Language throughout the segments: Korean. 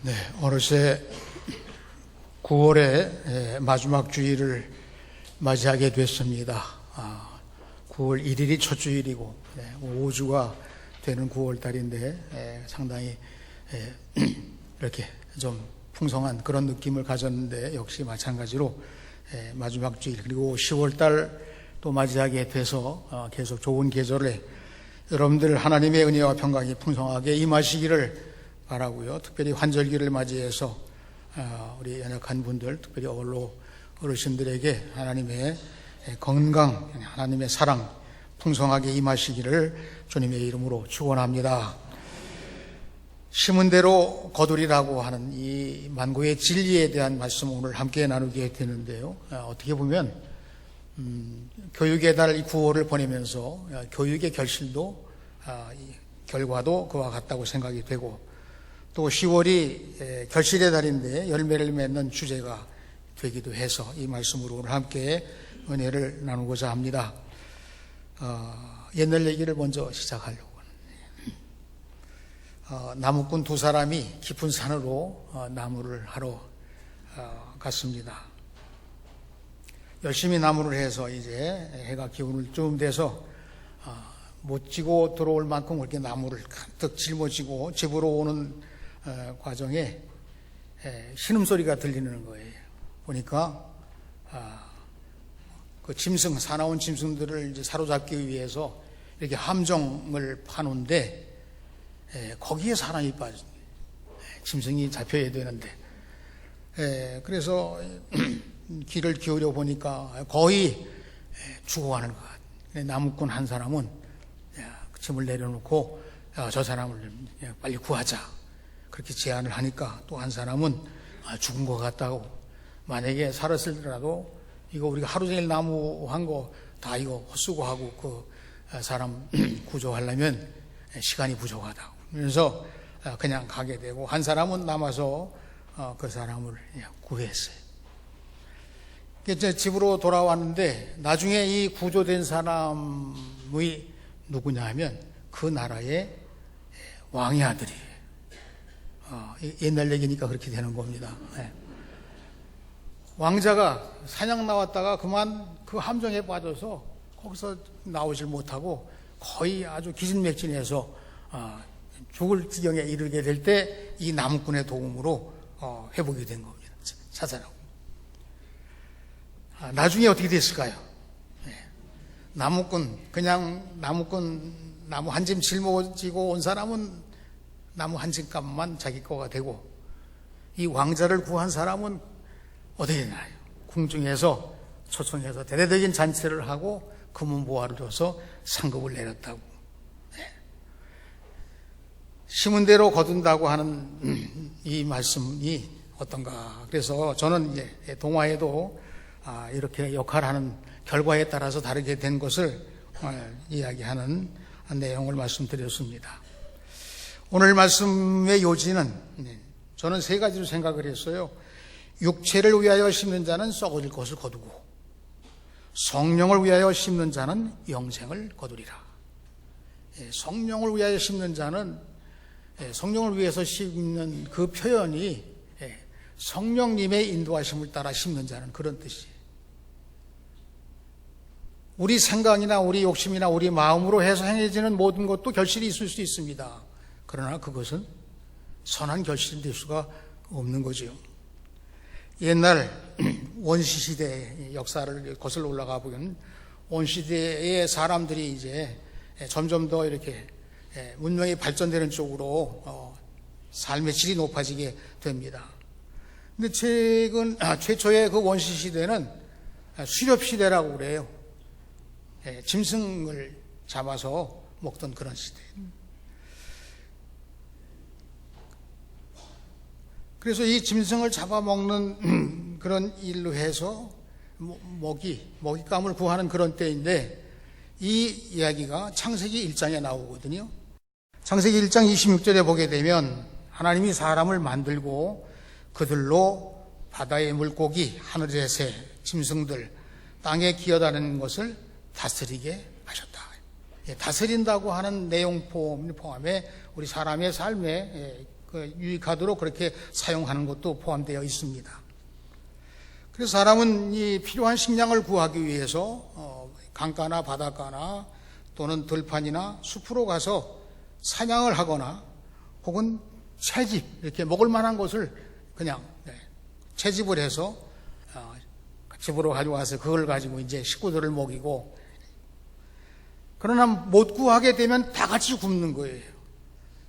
네, 어느새 9월의 마지막 주일을 맞이하게 됐습니다. 9월 1일이 첫 주일이고 5주가 되는 9월 달인데 상당히 이렇게 좀 풍성한 그런 느낌을 가졌는데, 역시 마찬가지로 마지막 주일 그리고 10월 달 또 맞이하게 돼서 계속 좋은 계절에 여러분들 하나님의 은혜와 평강이 풍성하게 임하시기를 바라고요. 특별히 환절기를 맞이해서 우리 연약한 분들, 특별히 어르신들에게 하나님의 건강, 하나님의 사랑 풍성하게 임하시기를 주님의 이름으로 축원합니다. 심은 대로 거두리라고 하는 이 만고의 진리에 대한 말씀 오늘 함께 나누게 되는데요. 어떻게 보면 교육의 달 9월을 보내면서 교육의 결실도 결과도 그와 같다고 생각이 되고, 또 10월이 결실의 달인데 열매를 맺는 주제가 되기도 해서 이 말씀으로 오늘 함께 은혜를 나누고자 합니다. 옛날 얘기를 먼저 시작하려고 합니다. 나무꾼 두 사람이 깊은 산으로 나무를 하러 갔습니다. 열심히 나무를 해서 이제 해가 기운을 좀 돼서 못 지고 들어올 만큼 그렇게 나무를 가득 짊어지고 집으로 오는 과정에 신음소리가 들리는 거예요. 보니까 그 짐승, 사나운 짐승들을 이제 사로잡기 위해서 이렇게 함정을 파놓은데 거기에 사람이 빠진 거예요. 짐승이 잡혀야 되는데. 그래서 귀를 기울여 보니까 거의 죽어가는 것 같아요. 나무꾼 한 사람은 짐을 내려놓고 저 사람을 빨리 구하자 그렇게 제안을 하니까, 또 한 사람은 죽은 것 같다고, 만약에 살았을지라도 이거 우리가 하루 종일 나무 한 거 다 이거 헛수고하고 그 사람 구조하려면 시간이 부족하다고, 그래서 그냥 가게 되고, 한 사람은 남아서 그 사람을 구했어요. 이제 집으로 돌아왔는데 나중에 이 구조된 사람이 누구냐 하면 그 나라의 왕의 아들이에요. 옛날 얘기니까 그렇게 되는 겁니다. 왕자가 사냥 나왔다가 그만 그 함정에 빠져서 거기서 나오질 못하고 거의 아주 기진맥진해서 죽을 지경에 이르게 될 때 이 나무꾼의 도움으로 회복이 된 겁니다. 자살하고. 나중에 어떻게 됐을까요? 나무 한 짐 짊어지고 온 사람은 나무 한 짐값만 자기 거가 되고, 이 왕자를 구한 사람은 어떻게 되나요? 궁중에서 초청해서 대대적인 잔치를 하고 금은 보화를 줘서 상급을 내렸다고. 심은 대로 거둔다고 하는 이 말씀이 어떤가. 그래서 저는 이제 동화에도 이렇게 역할하는 결과에 따라서 다르게 된 것을 이야기하는 내용을 말씀드렸습니다. 오늘 말씀의 요지는 저는 세 가지로 생각을 했어요. 육체를 위하여 심는 자는 썩어질 것을 거두고, 성령을 위하여 심는 자는 영생을 거두리라. 성령을 위하여 심는 자는, 성령을 위해서 심는 그 표현이 성령님의 인도하심을 따라 심는 자는 그런 뜻이에요. 우리 생각이나 우리 욕심이나 우리 마음으로 해서 행해지는 모든 것도 결실이 있을 수 있습니다. 그러나 그것은 선한 결실이 될 수가 없는 거죠. 옛날 원시시대 역사를 거슬러 올라가 보면 원시대의 사람들이 이제 점점 더 이렇게 문명이 발전되는 쪽으로 삶의 질이 높아지게 됩니다. 근데 최초의 그 원시시대는 수렵시대라고 그래요. 짐승을 잡아서 먹던 그런 시대. 그래서 이 짐승을 잡아먹는 그런 일로 해서 먹잇감을 구하는 그런 때인데, 이 이야기가 창세기 1장에 나오거든요. 창세기 1장 26절에 보게 되면 하나님이 사람을 만들고 그들로 바다의 물고기, 하늘의 새, 짐승들, 땅에 기어다니는 것을 다스리게 하셨다. 다스린다고 하는 내용 포함해 우리 사람의 삶에 유익하도록 그렇게 사용하는 것도 포함되어 있습니다. 그래서 사람은 이 필요한 식량을 구하기 위해서 강가나 바닷가나 또는 들판이나 숲으로 가서 사냥을 하거나 혹은 채집, 이렇게 먹을 만한 것을 그냥 채집을 해서 집으로 가져와서 그걸 가지고 이제 식구들을 먹이고, 그러나 못 구하게 되면 다 같이 굶는 거예요.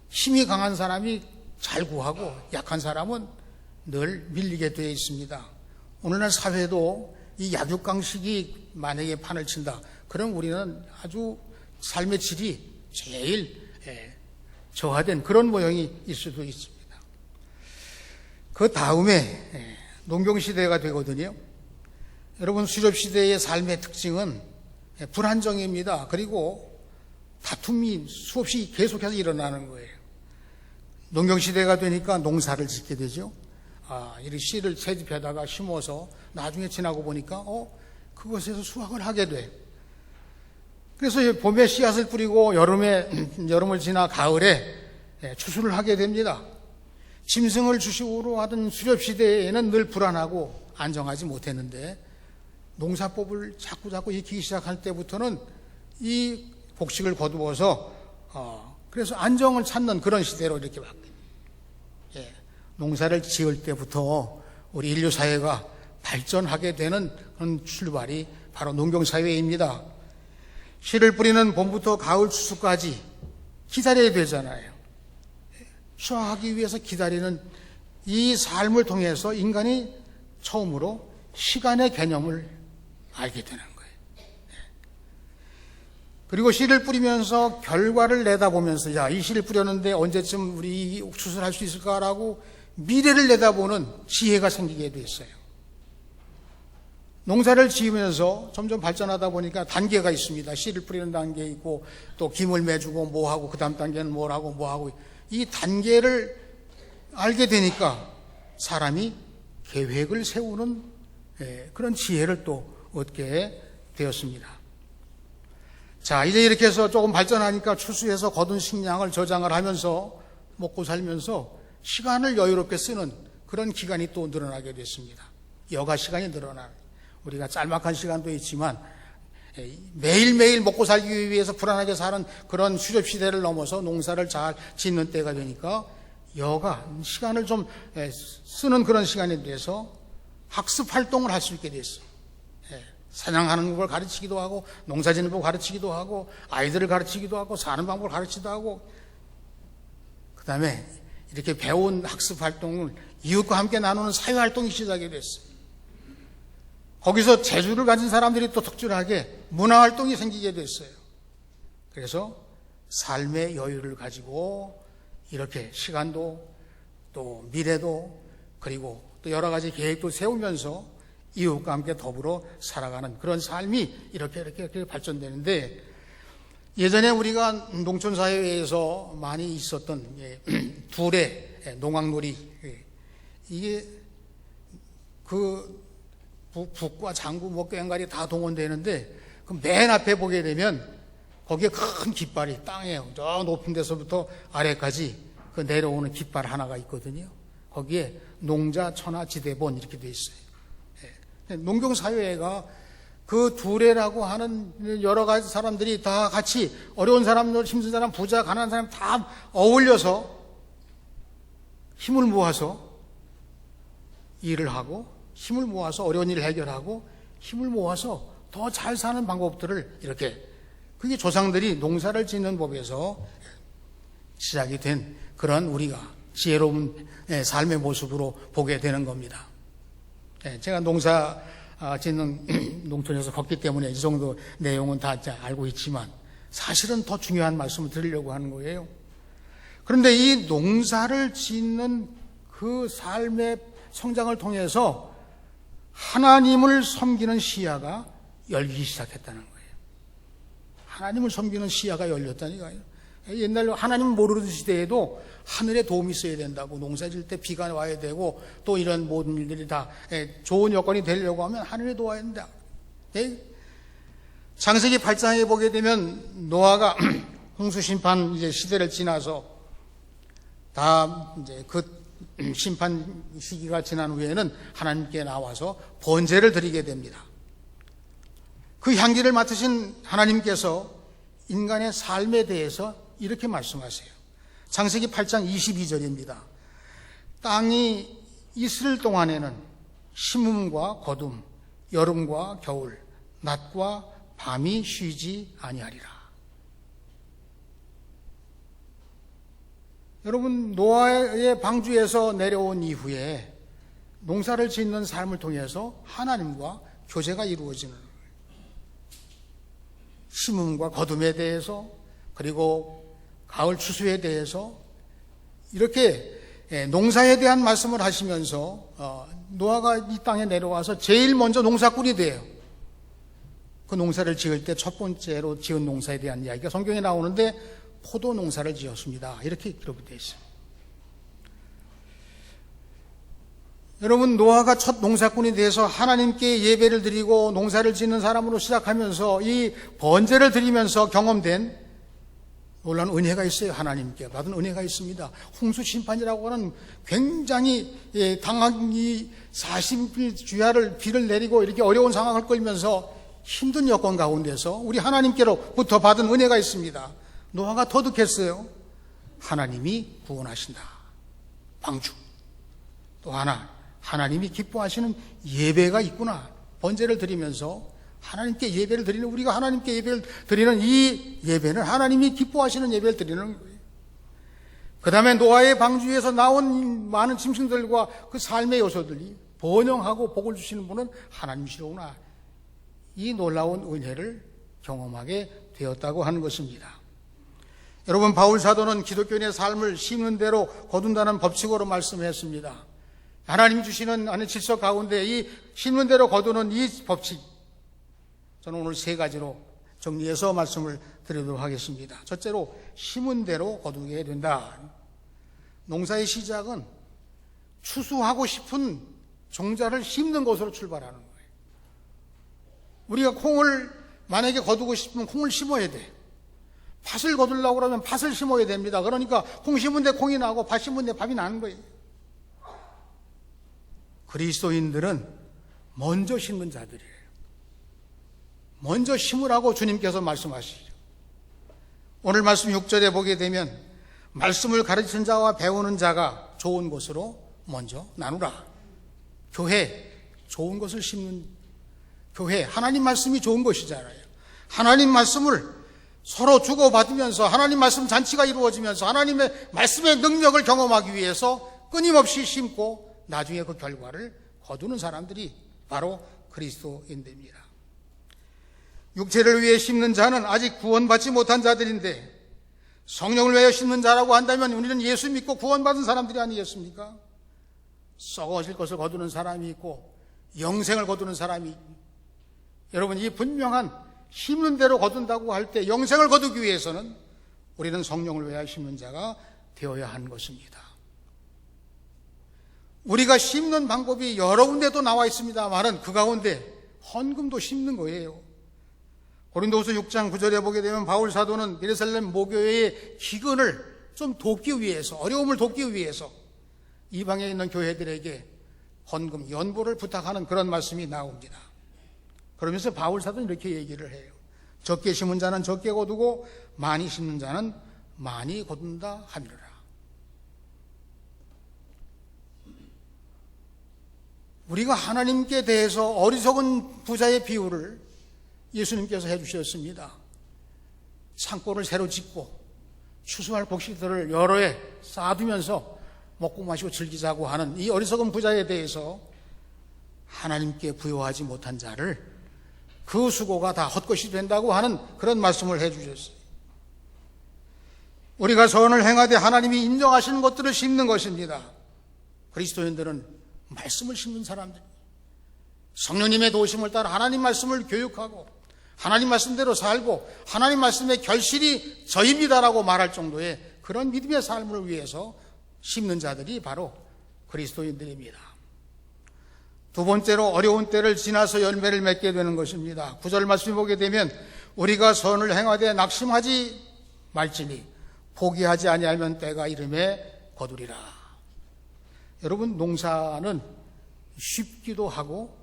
힘이 강한 사람이 잘 구하고 약한 사람은 늘 밀리게 되어 있습니다. 오늘날 사회도 이 약육강식이 만약에 판을 친다, 그럼 우리는 아주 삶의 질이 제일 저하된 그런 모형이 있을 수도 있습니다. 그 다음에 농경시대가 되거든요. 여러분, 수렵시대의 삶의 특징은 불안정입니다. 그리고 다툼이 수없이 계속해서 일어나는 거예요. 농경시대가 되니까 농사를 짓게 되죠. 이렇게 씨를 채집해다가 심어서 나중에 지나고 보니까 그것에서 수확을 하게 돼. 그래서 봄에 씨앗을 뿌리고 여름을 지나 가을에 추수를 하게 됩니다. 짐승을 주식으로 하던 수렵시대에는 늘 불안하고 안정하지 못했는데, 농사법을 자꾸 익히기 시작할 때부터는 이 복식을 거두어서 그래서 안정을 찾는 그런 시대로 이렇게 바뀌어요. 농사를 지을 때부터 우리 인류 사회가 발전하게 되는 그런 출발이 바로 농경사회입니다. 씨를 뿌리는 봄부터 가을 추수까지 기다려야 되잖아요. 수확하기 위해서 기다리는 이 삶을 통해서 인간이 처음으로 시간의 개념을 알게 되는 거예요. 그리고 씨를 뿌리면서 결과를 내다보면서 이 씨를 뿌렸는데 언제쯤 우리 추수를 할 수 있을까라고 미래를 내다보는 지혜가 생기게 됐어요. 농사를 지으면서 점점 발전하다 보니까 단계가 있습니다. 씨를 뿌리는 단계 있고, 또 김을 매주고 뭐하고, 그 다음 단계는 뭘 하고 뭐하고, 이 단계를 알게 되니까 사람이 계획을 세우는 그런 지혜를 또 얻게 되었습니다. 자, 이제 이렇게 해서 조금 발전하니까 추수해서 거둔 식량을 저장을 하면서 먹고 살면서 시간을 여유롭게 쓰는 그런 기간이 또 늘어나게 됐습니다. 여가 시간이 늘어나는, 우리가 짤막한 시간도 있지만 매일매일 먹고 살기 위해서 불안하게 사는 그런 수렵시대를 넘어서 농사를 잘 짓는 때가 되니까 여가 시간을 좀 쓰는 그런 시간이 돼서 학습 활동을 할 수 있게 됐어요. 사냥하는 걸 가르치기도 하고, 농사 짓는 법 가르치기도 하고, 아이들을 가르치기도 하고, 사는 방법을 가르치기도 하고, 그 다음에 이렇게 배운 학습 활동을 이웃과 함께 나누는 사회 활동이 시작이 됐어요. 거기서 재주를 가진 사람들이 또 특출나게 문화 활동이 생기게 됐어요. 그래서 삶의 여유를 가지고 이렇게 시간도 또 미래도 그리고 또 여러 가지 계획도 세우면서 이웃과 함께 더불어 살아가는 그런 삶이 이렇게 발전되는데, 예전에 우리가 농촌사회에서 많이 있었던 둘의 농악놀이, 이게 그 북과 장구 뭐 꽹과리 다 동원되는데, 그 맨 앞에 보게 되면 거기에 큰 깃발이 땅에 저 높은 데서부터 아래까지 그 내려오는 깃발 하나가 있거든요. 거기에 농자 천하 지대본 이렇게 돼 있어요. 농경사회가 그 두레라고 하는 여러 가지 사람들이 다 같이, 어려운 사람들, 힘든 사람, 부자, 가난한 사람 다 어울려서 힘을 모아서 일을 하고, 힘을 모아서 어려운 일을 해결하고, 힘을 모아서 더 잘 사는 방법들을 이렇게, 그게 조상들이 농사를 짓는 법에서 시작이 된 그런 우리가 지혜로운 삶의 모습으로 보게 되는 겁니다. 제가 농사 짓는 농촌에서 걷기 때문에 이 정도 내용은 다 알고 있지만, 사실은 더 중요한 말씀을 드리려고 하는 거예요. 그런데 이 농사를 짓는 그 삶의 성장을 통해서 하나님을 섬기는 시야가 열리기 시작했다는 거예요. 하나님을 섬기는 시야가 열렸다니까요. 옛날에 하나님 모르는 시대에도 하늘에 도움이 있어야 된다고, 농사 질 때 비가 와야 되고, 또 이런 모든 일들이 다 좋은 여건이 되려고 하면 하늘에 도와야 된다. 창세기 8장에 보게 되면 노아가 홍수 심판 이제 시대를 지나서 다 이제 그 심판 시기가 지난 후에는 하나님께 나와서 번제를 드리게 됩니다. 그 향기를 맡으신 하나님께서 인간의 삶에 대해서 이렇게 말씀하세요. 창세기 8장 22절입니다. 땅이 있을 동안에는 심음과 거둠, 여름과 겨울, 낮과 밤이 쉬지 아니하리라. 여러분, 노아의 방주에서 내려온 이후에 농사를 짓는 삶을 통해서 하나님과 교제가 이루어지는 거예요. 심음과 거둠에 대해서, 그리고 가을 추수에 대해서 이렇게 농사에 대한 말씀을 하시면서 노아가 이 땅에 내려와서 제일 먼저 농사꾼이 돼요. 그 농사를 지을 때 첫 번째로 지은 농사에 대한 이야기가 성경에 나오는데 포도 농사를 지었습니다. 이렇게 기록이 되어 있어요. 여러분, 노아가 첫 농사꾼이 돼서 하나님께 예배를 드리고 농사를 짓는 사람으로 시작하면서 이 번제를 드리면서 경험된 놀라운 은혜가 있어요. 하나님께 받은 은혜가 있습니다. 홍수 심판이라고 하는 굉장히 당하기 40일 주야를 비를 내리고 이렇게 어려운 상황을 끌면서 힘든 여건 가운데서 우리 하나님께로부터 받은 은혜가 있습니다. 노아가 터득했어요. 하나님이 구원하신다. 방주. 또 하나, 하나님이 기뻐하시는 예배가 있구나. 번제를 드리면서 하나님께 예배를 드리는, 우리가 하나님께 예배를 드리는 이 예배는 하나님이 기뻐하시는 예배를 드리는 거예요. 그 다음에 노아의 방주에서 나온 많은 짐승들과 그 삶의 요소들이 번영하고 복을 주시는 분은 하나님이시로구나. 이 놀라운 은혜를 경험하게 되었다고 하는 것입니다. 여러분, 바울 사도는 기독교인의 삶을 심는 대로 거둔다는 법칙으로 말씀했습니다. 하나님이 주시는 안의 질서 가운데 이 심는 대로 거두는 이 법칙, 저는 오늘 세 가지로 정리해서 말씀을 드리도록 하겠습니다. 첫째로, 심은 대로 거두게 된다. 농사의 시작은 추수하고 싶은 종자를 심는 것으로 출발하는 거예요. 우리가 콩을 만약에 거두고 싶으면 콩을 심어야 돼. 팥을 거두려고 그러면 팥을 심어야 됩니다. 그러니까 콩 심은 데 콩이 나고 팥 심은 데 밥이 나는 거예요. 그리스도인들은 먼저 심는 자들이에요. 먼저 심으라고 주님께서 말씀하시죠. 오늘 말씀 6절에 보게 되면 말씀을 가르치는 자와 배우는 자가 좋은 것으로 먼저 나누라. 교회, 좋은 것을 심는 교회, 하나님 말씀이 좋은 것이잖아요. 하나님 말씀을 서로 주고받으면서 하나님 말씀 잔치가 이루어지면서 하나님의 말씀의 능력을 경험하기 위해서 끊임없이 심고 나중에 그 결과를 거두는 사람들이 바로 그리스도인들입니다. 육체를 위해 심는 자는 아직 구원받지 못한 자들인데 성령을 위해 심는 자라고 한다면 우리는 예수 믿고 구원받은 사람들이 아니겠습니까? 썩어질 것을 거두는 사람이 있고 영생을 거두는 사람이 있고, 여러분, 이 분명한 심는 대로 거둔다고 할 때 영생을 거두기 위해서는 우리는 성령을 위하여 심는 자가 되어야 하는 것입니다. 우리가 심는 방법이 여러 군데도 나와 있습니다만은 그 가운데 헌금도 심는 거예요. 고린도후서 6장 9절에 보게 되면 바울 사도는 예루살렘 모교회의 기근을 좀 돕기 위해서, 어려움을 돕기 위해서 이방에 있는 교회들에게 헌금, 연보를 부탁하는 그런 말씀이 나옵니다. 그러면서 바울 사도는 이렇게 얘기를 해요. 적게 심은 자는 적게 거두고 많이 심는 자는 많이 거둔다 하니라. 우리가 하나님께 대해서 어리석은 부자의 비유를 예수님께서 해주셨습니다. 산골을 새로 짓고 추수할 곡식들을 여러 해 쌓아두면서 먹고 마시고 즐기자고 하는 이 어리석은 부자에 대해서 하나님께 부여하지 못한 자를 그 수고가 다 헛것이 된다고 하는 그런 말씀을 해주셨어요. 우리가 선을 행하되 하나님이 인정하시는 것들을 심는 것입니다. 그리스도인들은 말씀을 심는 사람들, 성령님의 도우심을 따라 하나님 말씀을 교육하고 하나님 말씀대로 살고 하나님 말씀의 결실이 저입니다라고 말할 정도의 그런 믿음의 삶을 위해서 심는 자들이 바로 그리스도인들입니다. 두 번째로, 어려운 때를 지나서 열매를 맺게 되는 것입니다. 9절 말씀 보게 되면 우리가 선을 행하되 낙심하지 말지니 포기하지 아니하면 때가 이름에 거두리라. 여러분, 농사는 쉽기도 하고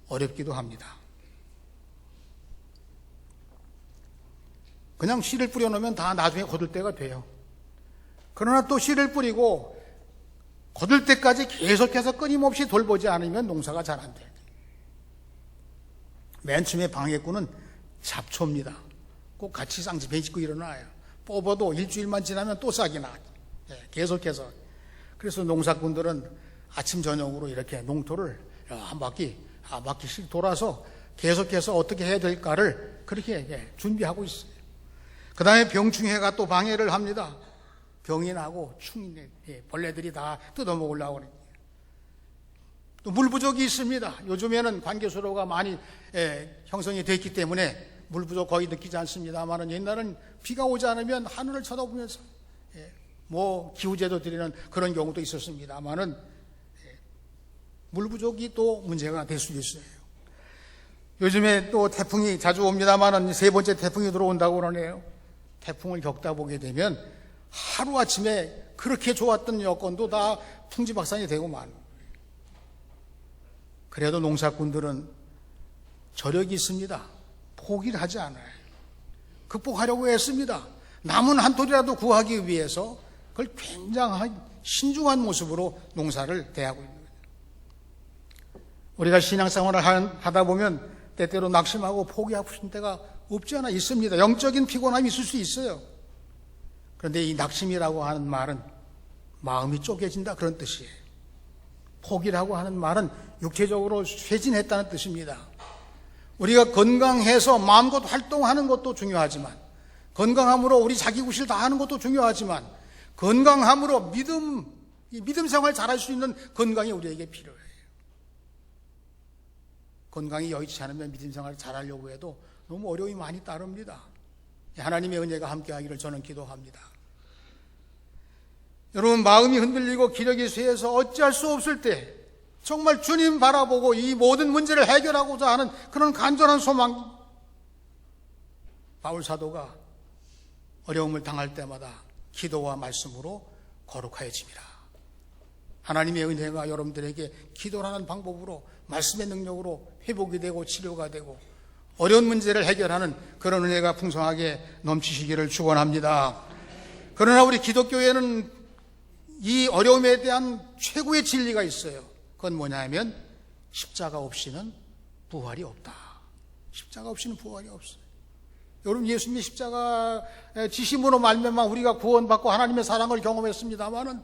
어렵기도 합니다. 그냥 씨를 뿌려놓으면 다 나중에 거둘 때가 돼요. 그러나 또 씨를 뿌리고 거둘 때까지 계속해서 끊임없이 돌보지 않으면 농사가 잘 안 돼요. 맨 처음에 방해꾼은 잡초입니다. 꼭 같이 쌍지 베짓고 일어나요. 뽑아도 일주일만 지나면 또 싹이 나요. 계속해서. 그래서 농사꾼들은 아침 저녁으로 이렇게 농토를 한 바퀴씩 돌아서 계속해서 어떻게 해야 될까를 그렇게 준비하고 있어요. 그 다음에 병충해가 또 방해를 합니다. 병이 나고 벌레들이 다 뜯어먹으려고 그래요. 또 물 부족이 있습니다. 요즘에는 관계수로가 많이 형성이 됐기 때문에 물 부족 거의 느끼지 않습니다만 옛날은 비가 오지 않으면 하늘을 쳐다보면서 기후제도 드리는 그런 경우도 있었습니다만은 물 부족이 또 문제가 될 수도 있어요. 요즘에 또 태풍이 자주 옵니다만은 세 번째 태풍이 들어온다고 그러네요. 태풍을 겪다 보게 되면 하루아침에 그렇게 좋았던 여건도 다 풍지박산이 되고 만. 그래도 농사꾼들은 저력이 있습니다. 포기를 하지 않아요. 극복하려고 했습니다. 남은 한 톨이라도 구하기 위해서 그걸 굉장한 신중한 모습으로 농사를 대하고 있는 거예요. 우리가 신앙생활을 하다 보면 때때로 낙심하고 포기하고 싶은 때가 없지 않아 있습니다. 영적인 피곤함이 있을 수 있어요. 그런데 이 낙심이라고 하는 말은 마음이 쪼개진다 그런 뜻이에요. 포기라고 하는 말은 육체적으로 쇠진했다는 뜻입니다. 우리가 건강해서 마음껏 활동하는 것도 중요하지만, 건강함으로 우리 자기 구실 다 하는 것도 중요하지만, 건강함으로 믿음 생활 잘할 수 있는 건강이 우리에게 필요해요. 건강이 여의치 않으면 믿음 생활을 잘하려고 해도 너무 어려움이 많이 따릅니다. 하나님의 은혜가 함께하기를 저는 기도합니다. 여러분, 마음이 흔들리고 기력이 쇠해서 어찌할 수 없을 때 정말 주님 바라보고 이 모든 문제를 해결하고자 하는 그런 간절한 소망, 바울 사도가 어려움을 당할 때마다 기도와 말씀으로 거룩하여집니다. 하나님의 은혜가 여러분들에게 기도라는 방법으로 말씀의 능력으로 회복이 되고 치료가 되고 어려운 문제를 해결하는 그런 은혜가 풍성하게 넘치시기를 축원합니다. 그러나 우리 기독교에는 이 어려움에 대한 최고의 진리가 있어요. 그건 뭐냐 하면 십자가 없이는 부활이 없다. 십자가 없이는 부활이 없어요. 여러분, 예수님의 십자가 지심으로 말미암아 우리가 구원받고 하나님의 사랑을 경험했습니다마는,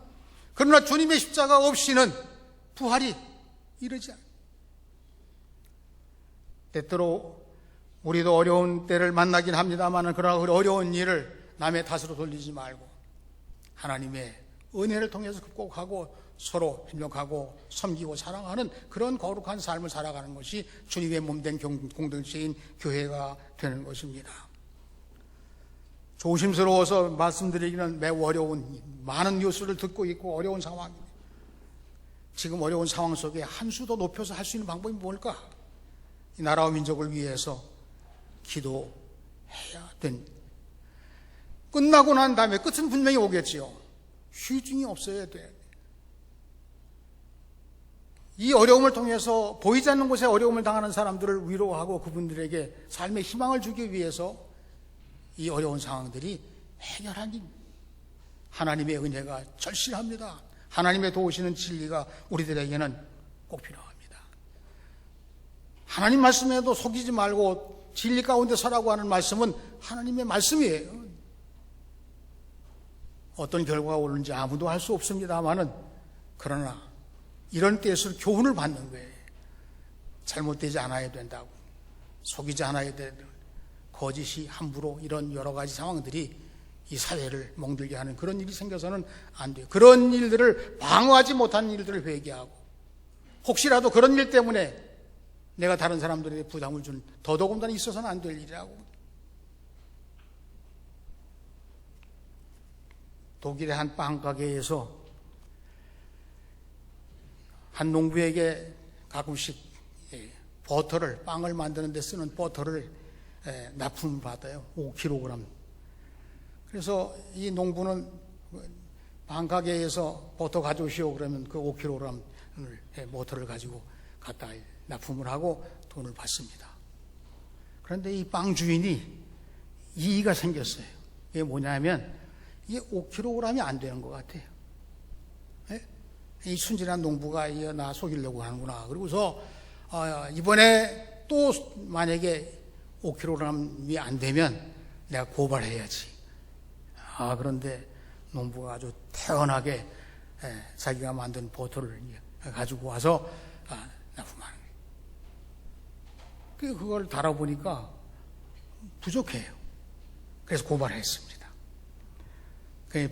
그러나 주님의 십자가 없이는 부활이 이르지 않아요. 때때로 우리도 어려운 때를 만나긴 합니다만, 그러나 그 어려운 일을 남의 탓으로 돌리지 말고 하나님의 은혜를 통해서 극복하고 서로 협력하고 섬기고 사랑하는 그런 거룩한 삶을 살아가는 것이 주님의 몸된 공동체인 교회가 되는 것입니다. 조심스러워서 말씀드리기는 매우 어려운 많은 뉴스를 듣고 있고 어려운 상황입니다. 지금 어려운 상황 속에 한 수 더 높여서 할 수 있는 방법이 뭘까? 이 나라와 민족을 위해서 기도해야 됩니다. 끝나고 난 다음에 끝은 분명히 오겠지요. 휴증이 없어야 돼. 이 어려움을 통해서 보이지 않는 곳에 어려움을 당하는 사람들을 위로하고 그분들에게 삶의 희망을 주기 위해서 이 어려운 상황들이 해결하니 하나님의 은혜가 절실합니다. 하나님의 도우시는 진리가 우리들에게는 꼭 필요합니다. 하나님 말씀에도 속이지 말고 진리 가운데 서라고 하는 말씀은 하나님의 말씀이에요. 어떤 결과가 오는지 아무도 알 수 없습니다만은, 그러나 이런 때에서 교훈을 받는 거예요. 잘못되지 않아야 된다고, 속이지 않아야 된다고, 거짓이 함부로 이런 여러 가지 상황들이 이 사회를 멍들게 하는 그런 일이 생겨서는 안 돼요. 그런 일들을 방어하지 못하는 일들을 회개하고, 혹시라도 그런 일 때문에 내가 다른 사람들에게 부담을 준 더더군다나 있어서는 안 될 일이라고. 독일의 한 빵가게에서 한 농부에게 가끔씩 버터를, 빵을 만드는 데 쓰는 버터를 납품을 받아요. 5kg. 그래서 이 농부는 빵가게에서 버터 가져오시오 그러면 그 5kg을 버터를 가지고 갖다 납품을 하고 돈을 받습니다. 그런데 이 빵 주인이 이의가 생겼어요. 이게 뭐냐면 이게 5kg이 안 되는 것 같아요. 예? 이 순진한 농부가 나 속이려고 하는구나. 그리고서 이번에 또 만약에 5kg이 안 되면 내가 고발해야지. 그런데 농부가 아주 태연하게 자기가 만든 버터를 가지고 와서 납품하는 거예요. 그걸 달아보니까 부족해요. 그래서 고발했습니다.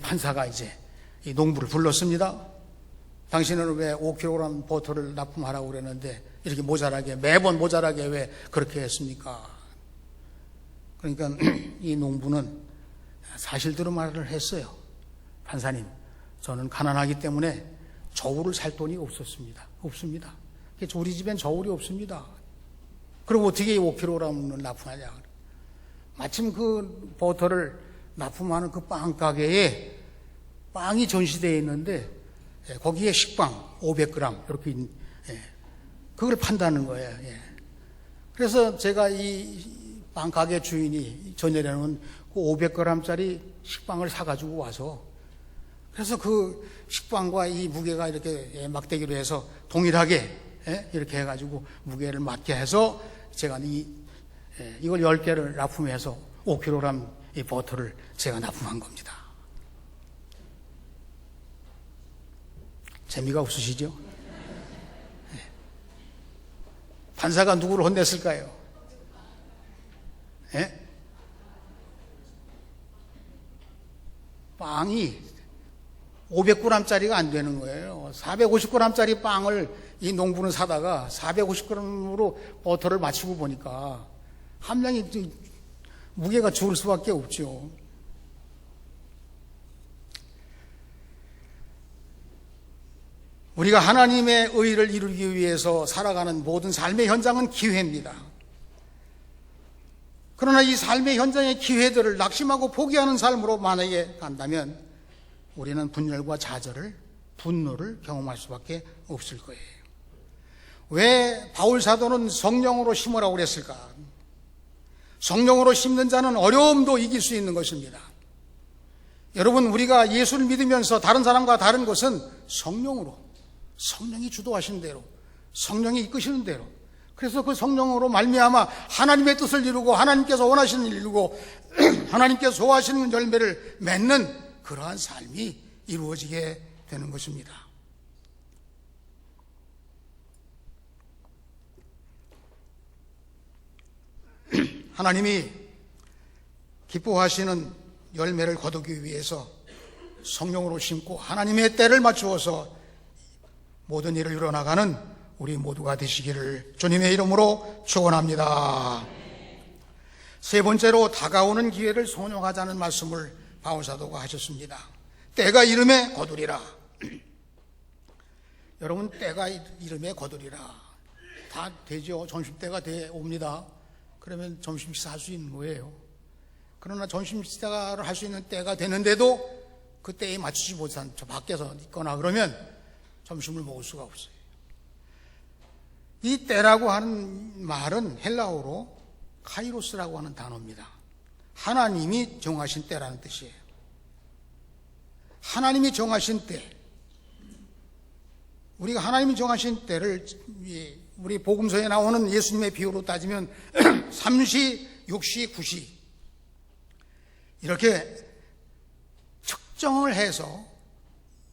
판사가 이제 이 농부를 불렀습니다. 당신은 왜 5kg 버터를 납품하라고 그랬는데 이렇게 매번 모자라게 왜 그렇게 했습니까? 그러니까 이 농부는 사실대로 말을 했어요. 판사님, 저는 가난하기 때문에 저울을 살 돈이 없습니다. 우리 집엔 저울이 없습니다. 그럼 어떻게 5kg을 납품하냐? 마침 그 버터를 납품하는 그 빵 가게에 빵이 전시되어 있는데 거기에 식빵 500g 이렇게 그걸 판다는 거예요. 그래서 제가 이 빵 가게 주인이 전에는 그 500g짜리 식빵을 사가지고 와서 그래서 그 식빵과 이 무게가 이렇게 막대기로 해서 동일하게 이렇게 해가지고 무게를 맞게 해서 제가 이걸 10개를 납품해서 5kg 이 버터를 제가 납품한 겁니다. 재미가 없으시죠? 판사가 누구를 혼냈을까요? 빵이 500g짜리가 안 되는 거예요. 450g짜리 빵을 이 농부는 사다가 450g으로 버터를 맞추고 보니까 함량이 무게가 적을 수밖에 없죠. 우리가 하나님의 의를 이루기 위해서 살아가는 모든 삶의 현장은 기회입니다. 그러나 이 삶의 현장의 기회들을 낙심하고 포기하는 삶으로 만약에 간다면 우리는 분열과 좌절을, 분노를 경험할 수밖에 없을 거예요. 왜 바울 사도는 성령으로 심으라고 그랬을까? 성령으로 심는 자는 어려움도 이길 수 있는 것입니다. 여러분, 우리가 예수를 믿으면서 다른 사람과 다른 것은 성령이 주도하시는 대로, 성령이 이끄시는 대로, 그래서 그 성령으로 말미암아 하나님의 뜻을 이루고 하나님께서 원하시는 일을 이루고 하나님께서 좋아하시는 열매를 맺는 그러한 삶이 이루어지게 되는 것입니다. 하나님이 기뻐하시는 열매를 거두기 위해서 성령으로 심고 하나님의 때를 맞추어서 모든 일을 이뤄나가는 우리 모두가 되시기를 주님의 이름으로 축원합니다. 세 번째로 다가오는 기회를 소용하자는 말씀을 바울사도가 하셨습니다. 때가 이름에 거두리라. 여러분, 때가 이름에 거두리라. 다 되죠. 점심때가 옵니다. 그러면 점심 식사할 수 있는 거예요. 그러나 점심 식사를 할 수 있는 때가 되는데도 그 때에 맞추지 못한 저 밖에서 있거나 그러면 점심을 먹을 수가 없어요. 이 때라고 하는 말은 헬라어로 카이로스라고 하는 단어입니다. 하나님이 정하신 때라는 뜻이에요. 하나님이 정하신 때, 우리가 하나님이 정하신 때를 우리 복음서에 나오는 예수님의 비유로 따지면 3시, 6시, 9시 이렇게 측정을 해서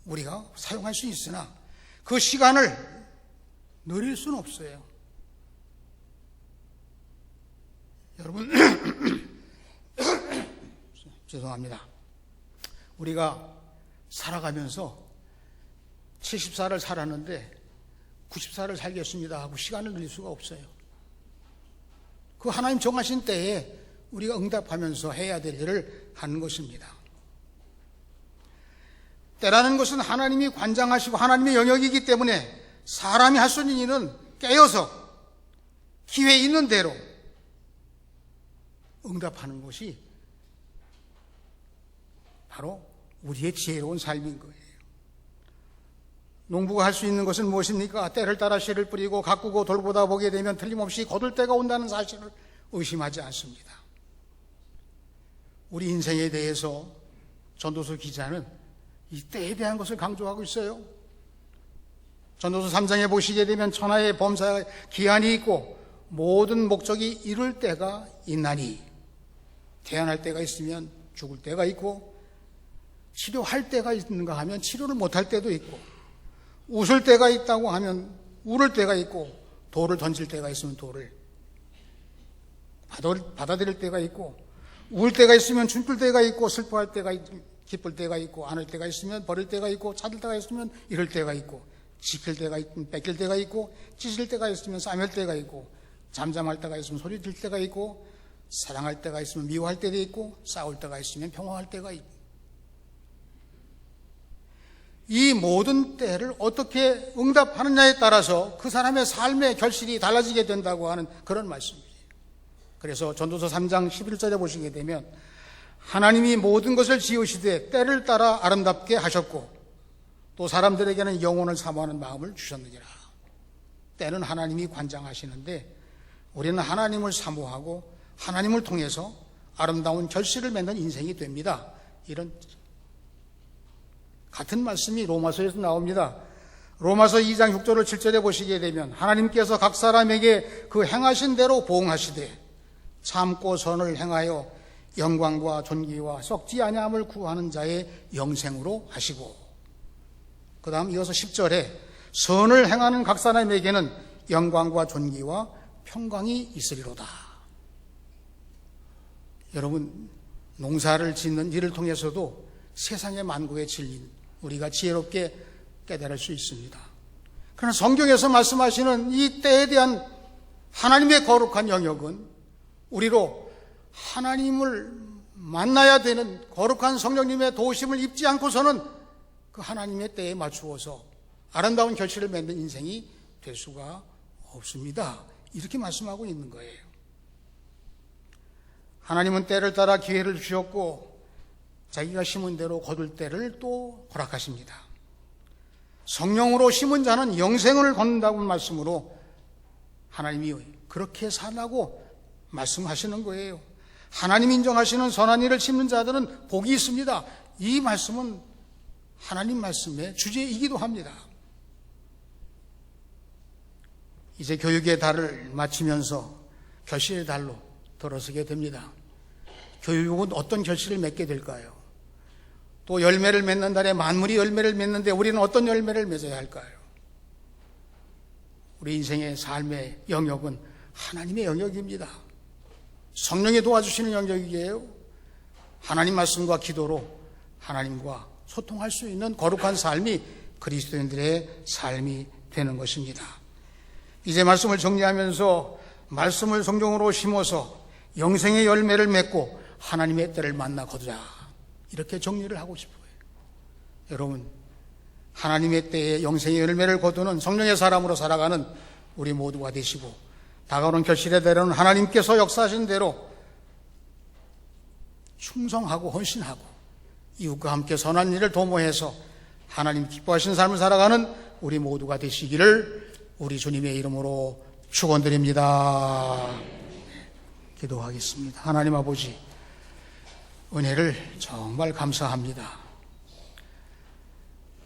우리가 사용할 수 있으나 그 시간을 느릴 수는 없어요. 여러분, 죄송합니다. 우리가 살아가면서 70살을 살았는데 90살을 살겠습니다 하고 시간을 늘릴 수가 없어요. 그 하나님 정하신 때에 우리가 응답하면서 해야 될 일을 하는 것입니다. 때라는 것은 하나님이 관장하시고 하나님의 영역이기 때문에 사람이 할 수 있는 일은 깨어서 기회 있는 대로 응답하는 것이 바로 우리의 지혜로운 삶인 거예요. 농부가 할 수 있는 것은 무엇입니까? 때를 따라 씨를 뿌리고 가꾸고 돌보다 보게 되면 틀림없이 거둘 때가 온다는 사실을 의심하지 않습니다. 우리 인생에 대해서 전도서 기자는 이 때에 대한 것을 강조하고 있어요. 전도서 3장에 보시게 되면 천하의 범사에 기한이 있고 모든 목적이 이룰 때가 있나니, 태어날 때가 있으면 죽을 때가 있고, 치료할 때가 있는가 하면 치료를 못할 때도 있고, 웃을 때가 있다고 하면 울을 때가 있고, 돌을 던질 때가 있으면 돌을 받아들일 때가 있고, 울 때가 있으면 춤출 때가 있고, 슬퍼할 때가 기쁠 때가 있고, 안을 때가 있으면 버릴 때가 있고, 찾을 때가 있으면 잃을 때가 있고, 지킬 때가 있으면 뺏길 때가 있고, 찢을 때가 있으면 싸맬 때가 있고, 잠잠할 때가 있으면 소리 질 때가 있고, 사랑할 때가 있으면 미워할 때도 있고, 싸울 때가 있으면 평화할 때가 있고, 이 모든 때를 어떻게 응답하느냐에 따라서 그 사람의 삶의 결실이 달라지게 된다고 하는 그런 말씀이에요. 그래서 전도서 3장 11절에 보시게 되면 하나님이 모든 것을 지으시되 때를 따라 아름답게 하셨고 또 사람들에게는 영혼을 사모하는 마음을 주셨느니라. 때는 하나님이 관장하시는데 우리는 하나님을 사모하고 하나님을 통해서 아름다운 결실을 맺는 인생이 됩니다. 이런 같은 말씀이 로마서에서 나옵니다. 로마서 2장 6절을 7절에 보시게 되면 하나님께서 각 사람에게 그 행하신 대로 보응하시되 참고 선을 행하여 영광과 존귀와 썩지 아니함을 구하는 자의 영생으로 하시고, 그 다음 이어서 10절에 선을 행하는 각 사람에게는 영광과 존귀와 평강이 있으리로다. 여러분, 농사를 짓는 일을 통해서도 세상의 만국의 진리 우리가 지혜롭게 깨달을 수 있습니다. 그러나 성경에서 말씀하시는 이 때에 대한 하나님의 거룩한 영역은 우리로 하나님을 만나야 되는 거룩한 성령님의 도우심을 입지 않고서는 그 하나님의 때에 맞추어서 아름다운 결실을 맺는 인생이 될 수가 없습니다. 이렇게 말씀하고 있는 거예요. 하나님은 때를 따라 기회를 주셨고 자기가 심은 대로 거둘 때를 또 허락하십니다. 성령으로 심은 자는 영생을 거둔다고 말씀으로 하나님이 그렇게 살라고 말씀하시는 거예요. 하나님 인정하시는 선한 일을 심는 자들은 복이 있습니다. 이 말씀은 하나님 말씀의 주제이기도 합니다. 이제 교육의 달을 마치면서 결실의 달로 들어서게 됩니다. 교육은 어떤 결실을 맺게 될까요? 또 열매를 맺는 달에 만물이 열매를 맺는데 우리는 어떤 열매를 맺어야 할까요? 우리 인생의 삶의 영역은 하나님의 영역입니다. 성령이 도와주시는 영역이에요. 하나님 말씀과 기도로 하나님과 소통할 수 있는 거룩한 삶이 그리스도인들의 삶이 되는 것입니다. 이제 말씀을 정리하면서 말씀을 성경으로 심어서 영생의 열매를 맺고 하나님의 때를 만나 거두자, 이렇게 정리를 하고 싶어요. 여러분, 하나님의 때에 영생의 열매를 거두는 성령의 사람으로 살아가는 우리 모두가 되시고 다가오는 결실의 대로는 하나님께서 역사하신 대로 충성하고 헌신하고 이웃과 함께 선한 일을 도모해서 하나님 기뻐하시는 삶을 살아가는 우리 모두가 되시기를 우리 주님의 이름으로 축원드립니다. 기도하겠습니다. 하나님 아버지, 은혜를 정말 감사합니다.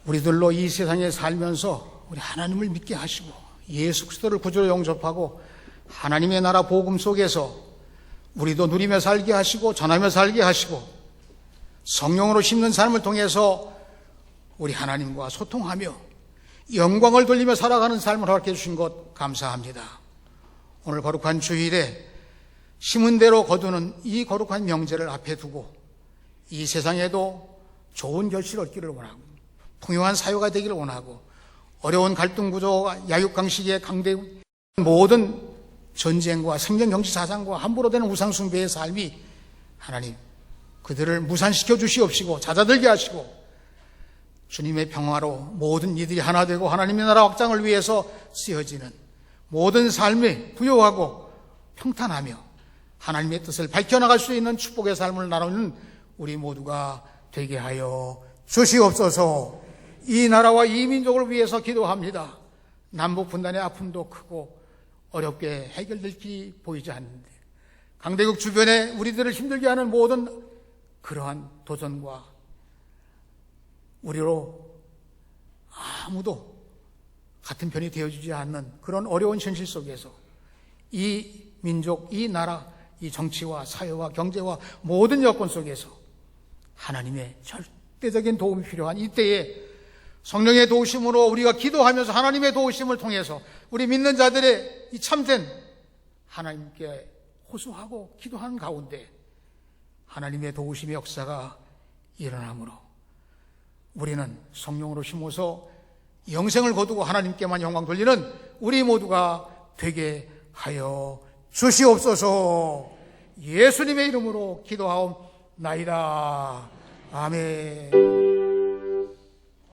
우리들로 이 세상에 살면서 우리 하나님을 믿게 하시고 예수 그리스도를 구주로 영접하고 하나님의 나라 복음 속에서 우리도 누리며 살게 하시고 전하며 살게 하시고 성령으로 심는 삶을 통해서 우리 하나님과 소통하며 영광을 돌리며 살아가는 삶을 허락해 주신 것 감사합니다. 오늘 거룩한 주일에 심은 대로 거두는 이 거룩한 명제를 앞에 두고 이 세상에도 좋은 결실을 얻기를 원하고 풍요한 사회가 되기를 원하고 어려운 갈등 구조와 야육강식의 강대 모든 전쟁과 생명 정치 사상과 함부로 되는 우상 숭배의 삶이 하나님 그들을 무산시켜 주시옵시고 잦아들게 하시고 주님의 평화로 모든 이들이 하나 되고 하나님의 나라 확장을 위해서 쓰여지는 모든 삶이 부요하고 평탄하며 하나님의 뜻을 밝혀나갈 수 있는 축복의 삶을 나누는 우리 모두가 되게 하여 주시옵소서. 이 나라와 이 민족을 위해서 기도합니다. 남북 분단의 아픔도 크고 어렵게 해결될 길이 보이지 않는데 강대국 주변에 우리들을 힘들게 하는 모든 그러한 도전과 우리로 아무도 같은 편이 되어주지 않는 그런 어려운 현실 속에서 이 민족, 이 나라, 이 정치와 사회와 경제와 모든 여건 속에서 하나님의 절대적인 도움이 필요한 이때에 성령의 도우심으로 우리가 기도하면서 하나님의 도우심을 통해서 우리 믿는 자들의 이 참된 하나님께 호소하고 기도하는 가운데 하나님의 도우심의 역사가 일어나므로 우리는 성령으로 심어서 영생을 거두고 하나님께만 영광 돌리는 우리 모두가 되게 하여 주시옵소서. 예수님의 이름으로 기도하옵나이다. 아멘.